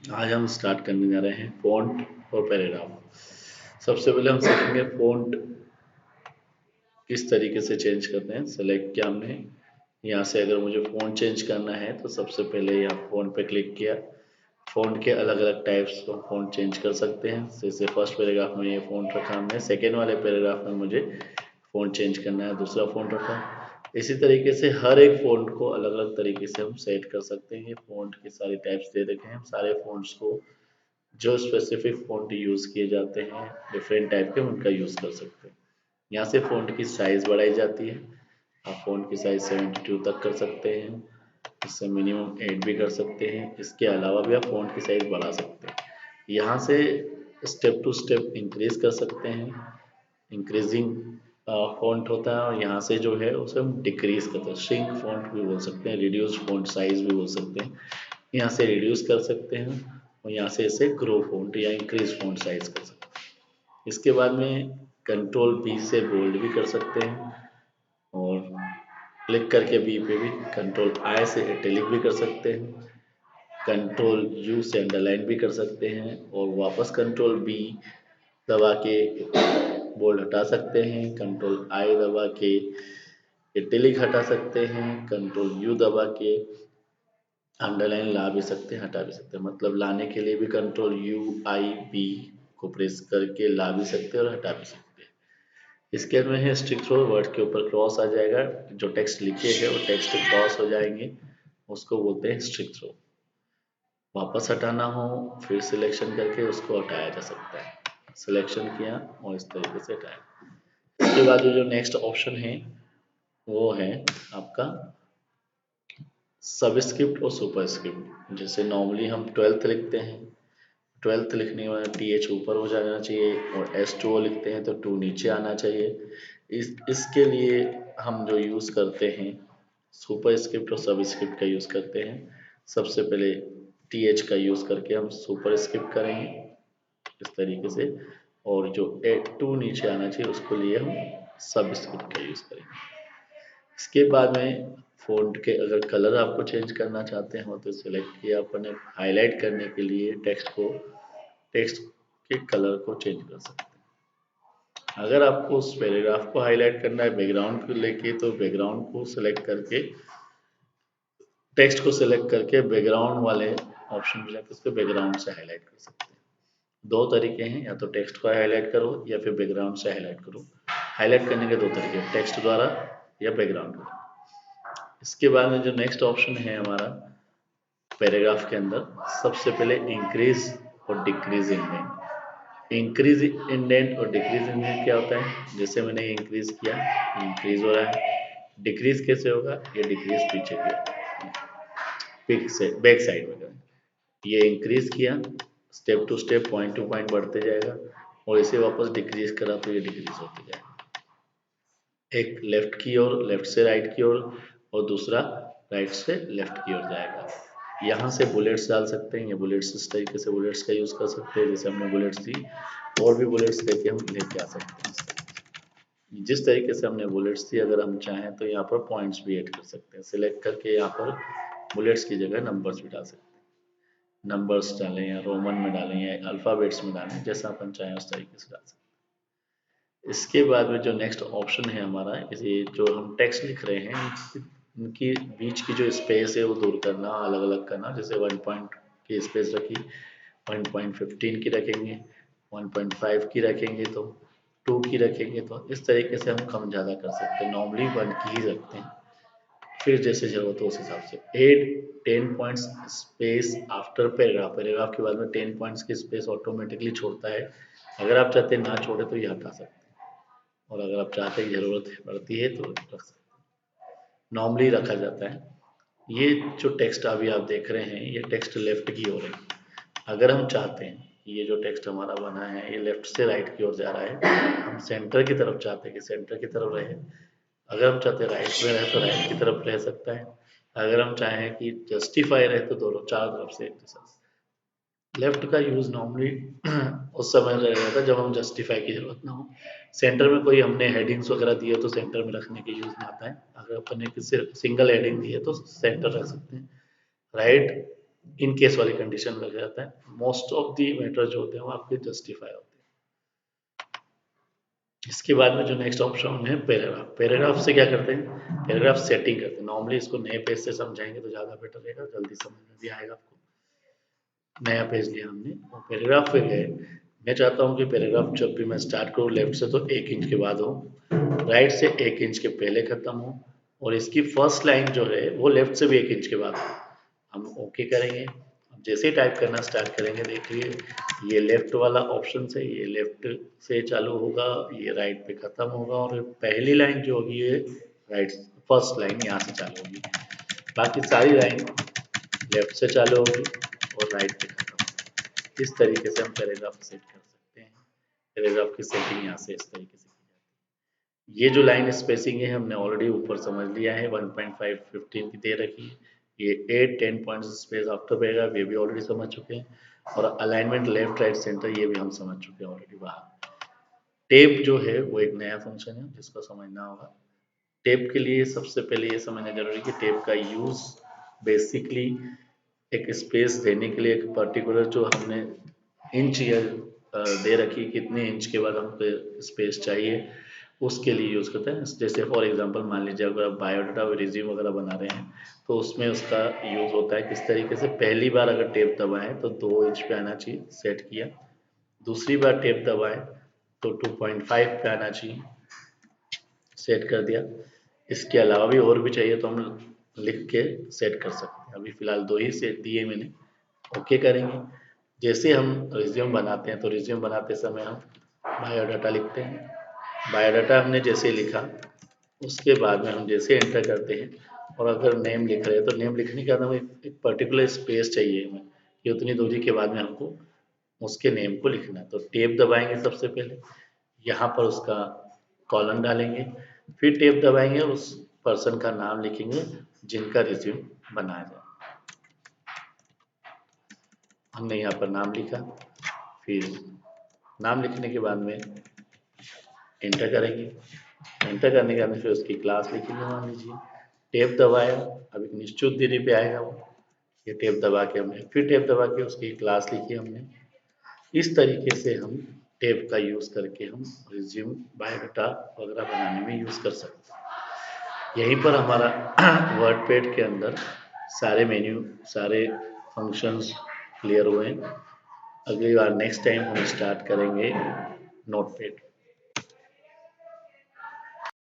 आज हम स्टार्ट करने जा रहे हैं फ़ॉन्ट और पैराग्राफ। सबसे पहले हम सीखेंगे फ़ॉन्ट किस तरीके से चेंज करते हैं। सेलेक्ट किया हमने, यहाँ से अगर मुझे फ़ॉन्ट चेंज करना है तो सबसे पहले यहाँ फ़ॉन्ट पे क्लिक किया। फ़ॉन्ट के अलग अलग टाइप्स को फ़ॉन्ट चेंज कर सकते हैं। जैसे फर्स्ट पैराग्राफ में ये फ़ॉन्ट रखा हमने, सेकेंड वाले पैराग्राफ में मुझे फ़ॉन्ट चेंज करना है, दूसरा फ़ॉन्ट रखा। इसी तरीके से हर एक फ़ॉन्ट को अलग अलग तरीके से हम सेट कर सकते हैं। ये फ़ॉन्ट की सारी टाइप्स दे रखे हैं, हम सारे फ़ॉन्ट्स को जो स्पेसिफिक फ़ॉन्ट यूज़ किए जाते हैं डिफरेंट टाइप के, उनका यूज़ कर सकते हैं। यहाँ से फ़ॉन्ट की साइज़ बढ़ाई जाती है। आप फ़ॉन्ट की साइज़ 72 तक कर सकते हैं, इससे मिनिमम 8 भी कर सकते हैं। इसके अलावा भी आप फ़ॉन्ट की साइज़ बढ़ा सकते हैं। यहाँ से स्टेप टू स्टेप इंक्रीज़ कर सकते हैं, इंक्रीजिंग फ़ॉन्ट होता है, और यहाँ से जो है उसे हम डिक्रीज़ करते हैं, श्रिंक फ़ॉन्ट भी बोल सकते हैं, रिड्यूस फ़ॉन्ट साइज़ भी बोल सकते हैं। यहाँ से रिड्यूस कर सकते हैं और यहाँ से इसे ग्रो फ़ॉन्ट या इंक्रीज फ़ॉन्ट साइज़ कर सकते हैं। इसके बाद में कंट्रोल बी से बोल्ड भी कर सकते हैं, और क्लिक करके बी पे भी कंट्रोल आई से इटैलिक भी कर सकते हैं, कंट्रोल यू से अंडरलाइन भी कर सकते हैं, और वापस कंट्रोल बी दबा के बोल्ड हटा सकते हैं, कंट्रोल आई दबा के इटैलिक हटा सकते हैं, कंट्रोल यू दबा के अंडरलाइन ला भी सकते हैं, हटा भी सकते हैं। मतलब लाने के लिए भी कंट्रोल यू आई बी को प्रेस करके ला भी सकते हैं और हटा भी सकते हैं। इसके में है स्टिक थ्रो, वर्ड के ऊपर क्रॉस आ जाएगा, जो टेक्स्ट लिखे हैं वो टेक्स्ट क्रॉस हो जाएंगे, उसको बोलते हैं स्टिक थ्रो। वापस हटाना हो फिर सिलेक्शन करके उसको हटाया जा सकता है। सिलेक्शन किया और इस तरीके से हटाया। इसके बाद जो नेक्स्ट ऑप्शन है वो है आपका सबस्क्रिप्ट और सुपरस्क्रिप्ट। जैसे नॉर्मली हम 12th लिखते हैं, 12th लिखने में TH ऊपर हो जाना चाहिए, और S2O लिखते हैं तो 2 नीचे आना चाहिए। इसके लिए हम जो यूज़ करते हैं सुपरस्क्रिप्ट और सबस्क्रिप्ट का यूज़ करते हैं। सबसे पहले TH का यूज़ करके हम सुपरस्क्रिप्ट करेंगे इस तरीके से, और जो 2 नीचे आना चाहिए उसको लिए हम सबस्क्रिप्ट का यूज़ करेंगे। इसके बाद में फ़ॉन्ट के अगर कलर आपको चेंज करना चाहते हो तो सिलेक्ट किया अपने, हाईलाइट करने के लिए टेक्स्ट के कलर को चेंज कर सकते हैं। अगर आपको उस पैराग्राफ को हाईलाइट करना है बैकग्राउंड को लेके, तो बैकग्राउंड को सिलेक्ट करके टेक्स्ट को सिलेक्ट करके बैकग्राउंड वाले ऑप्शन में जाकर उसको बैकग्राउंड से हाईलाइट कर सकते हैं। दो तरीके हैं, या तो टेक्स्ट को हाईलाइट करो या फिर बैकग्राउंड से हाईलाइट करो। हाईलाइट करने के दो तरीके, टेक्स्ट द्वारा या बैकग्राउंड द्वारा। इसके बाद में जो नेक्स्ट ऑप्शन है हमारा पैराग्राफ के अंदर, सबसे पहले इंक्रीज और डिक्रीज इंडेंट। इंक्रीज इंडेंट और डिक्रीज इंडेंट क्या होता है? जैसे मैंने इंक्रीज किया, इंक्रीज हो रहा है। डिक्रीज कैसे होगा? ये डिक्रीज पीछे किया, पिक से बैक साइड में करें। ये इंक्रीज किया, step to step point to point बढ़ते जाएगा, और इसे वापस डिक्रीज करा तो ये डिक्रीज होते जाएगा। एक लेफ्ट की ओर, लेफ्ट से राइट की ओर, और दूसरा राइट से लेफ्ट की ओर जाएगा। यहाँ से बुलेट्स डाल सकते हैं, ये बुलेट्स इस तरीके से बुलेट्स का यूज़ कर सकते हैं। जैसे हमने बुलेट्स दी, और भी बुलेट्स लेके हम लेके आ सकते हैं। जिस तरीके से हमने बुलेट्स दी, अगर हम चाहें तो यहाँ पर पॉइंट्स भी ऐड कर सकते हैं। सिलेक्ट करके यहाँ पर बुलेट्स की जगह नंबर्स भी डाल सकते हैं। नंबर्स डालें या रोमन में डालें या अल्फ़ाबेट्स में डालें, जैसा अपन चाहें उस तरीके से डाल सकते हैं। इसके बाद में जो नेक्स्ट ऑप्शन है हमारा, इसे जो हम टेक्स्ट लिख रहे हैं इनकी बीच की जो स्पेस है वो दूर करना, अलग अलग करना। जैसे 1 पॉइंट की स्पेस रखी, 1.15 की रखेंगे, 1.5 की रखेंगे तो 2 की रखेंगे, तो इस तरीके से हम कम ज़्यादा कर सकते हैं। नॉर्मली 1 की ही रखते हैं, फिर जैसे ज़रूरत हो उस हिसाब से। 10 points space after paragraph, paragraph के बाद में 10 पॉइंट्स की स्पेस ऑटोमेटिकली छोड़ता है। अगर आप चाहते हैं ना छोड़े तो ये हटा सकते हैं, और अगर आप चाहते हैं ज़रूरत पड़ती है तो रख सकते हैं। नॉर्मली रखा जाता है। ये जो टेक्स्ट अभी आप देख रहे हैं, ये टेक्स्ट लेफ्ट की ओर है। अगर हम चाहते हैं ये जो टेक्स्ट हमारा बना है ये लेफ्ट से राइट की ओर जा रहा है, हम सेंटर की तरफ चाहते हैं कि सेंटर की तरफ रहे। अगर हम चाहते हैं राइट में रहे तो राइट की तरफ रह सकता है। अगर हम चाहें कि जस्टिफाई रहे तो दोनों चारों तरफ से एक जैसा। लेफ्ट का यूज़ नॉर्मली उस समय रहेगा था जब हम जस्टिफाई की ज़रूरत ना हो। सेंटर में कोई हमने हेडिंग्स वगैरह दी है तो सेंटर में रखने के यूज़ में आता है। अगर अपन ने किसी सिंगल हेडिंग दी है तो सेंटर रख सकते हैं। राइट इन केस वाली कंडीशन लग जाता है। मोस्ट ऑफ दी मैटर जो होते हैं वो आपके जस्टिफाई होते हैं। इसके बाद में जो नेक्स्ट ऑप्शन है पैराग्राफ। पैराग्राफ से क्या करते हैं, पैराग्राफ सेटिंग करते हैं। नॉर्मली इसको नए पेज से समझाएंगे तो ज़्यादा बेटर रहेगा, जल्दी समझ में भी आएगा आपको। नया पेज लिया हमने और पैराग्राफ पे गए। मैं चाहता हूँ कि पैराग्राफ जब भी मैं स्टार्ट करूँ लेफ्ट से तो 1 इंच के बाद हो, राइट से 1 इंच के पहले खत्म हो, और इसकी फर्स्ट लाइन जो है वो लेफ्ट से भी 1 इंच के बाद हो। हम ओके करेंगे। अब जैसे ही टाइप करना स्टार्ट करेंगे देखिए ये लेफ्ट वाला ऑप्शन से ये लेफ्ट से चालू होगा, ये राइट पे खत्म होगा, और पहली लाइन जो होगी ये राइट फर्स्ट लाइन यहाँ से चालू होगी। बाकी सारी लाइन लेफ्ट से चालू होगी और राइट पे खत्म होगी। इस तरीके से हम पैराग्राफ सेट कर सकते हैं। पैराग्राफ की सेटिंग यहाँ से इस तरीके से की जाती है। ये जो लाइन स्पेसिंग है हमने ऑलरेडी ऊपर समझ लिया है, 1.5 15 की दे रखी है। ये 8-10 पॉइंट्स स्पेस आफ्टर पैराग्राफ ये भी ऑलरेडी समझ चुके हैं, और अलाइनमेंट लेफ्ट राइट सेंटर ये भी हम समझ चुके हैं ऑलरेडी। बाहर टेप जो है वो एक नया फंक्शन है जिसको समझना होगा। टेप के लिए सबसे पहले ये समझना जरूरी है कि टेप का यूज बेसिकली एक स्पेस देने के लिए, एक पर्टिकुलर जो हमने इंच या दे रखी कितने इंच के बाद हमको स्पेस चाहिए उसके लिए यूज़ करते हैं। जैसे फॉर एग्जांपल मान लीजिए अगर आप बायोडाटा रिज्यूम वगैरह बना रहे हैं तो उसमें उसका यूज़ होता है किस तरीके से। पहली बार अगर टेप दबाएं तो 2 इंच पे आना चाहिए, सेट किया। दूसरी बार टेप दबाएं तो 2.5 पे आना चाहिए, सेट कर दिया। इसके अलावा भी और भी चाहिए तो हम लिख के सेट कर सकते हैं। अभी फ़िलहाल 2 ही सेट दिए मैंने, ओके करेंगे। जैसे हम रिज्यूम बनाते हैं तो रिज्यूम बनाते समय हम बायोडाटा लिखते हैं। बायोडाटा हमने जैसे लिखा उसके बाद में हम जैसे एंटर करते हैं, और अगर नेम लिख रहे हैं तो नेम लिखने के बाद हमें एक पर्टिकुलर स्पेस चाहिए हमें कि उतनी दूरी के बाद में हमको उसके नेम को लिखना है। तो टेप दबाएंगे सबसे पहले, यहाँ पर उसका कॉलन डालेंगे, फिर टेप दबाएंगे और उस पर्सन का नाम लिखेंगे जिनका रिज्यूम बनाया जाए। हमने यहाँ पर नाम लिखा, फिर नाम लिखने के बाद में एंटर करेंगे। एंटर करने के बाद में फिर उसकी क्लास लिखेंगे। मान लीजिए टेप दबाया, अब एक निश्चित दूरी पे आएगा वो, ये टेप दबा के हमने फिर टेप दबा के उसकी क्लास लिखी हमने। इस तरीके से हम टेप का यूज़ करके हम रिज्यूम बायोडाटा वगैरह बनाने में यूज़ कर सकते हैं। यहीं पर हमारा वर्डपैड के अंदर सारे मेन्यू सारे फंक्शंस क्लियर हुए हैं। अगली बार नेक्स्ट टाइम हम स्टार्ट करेंगे नोटपैड।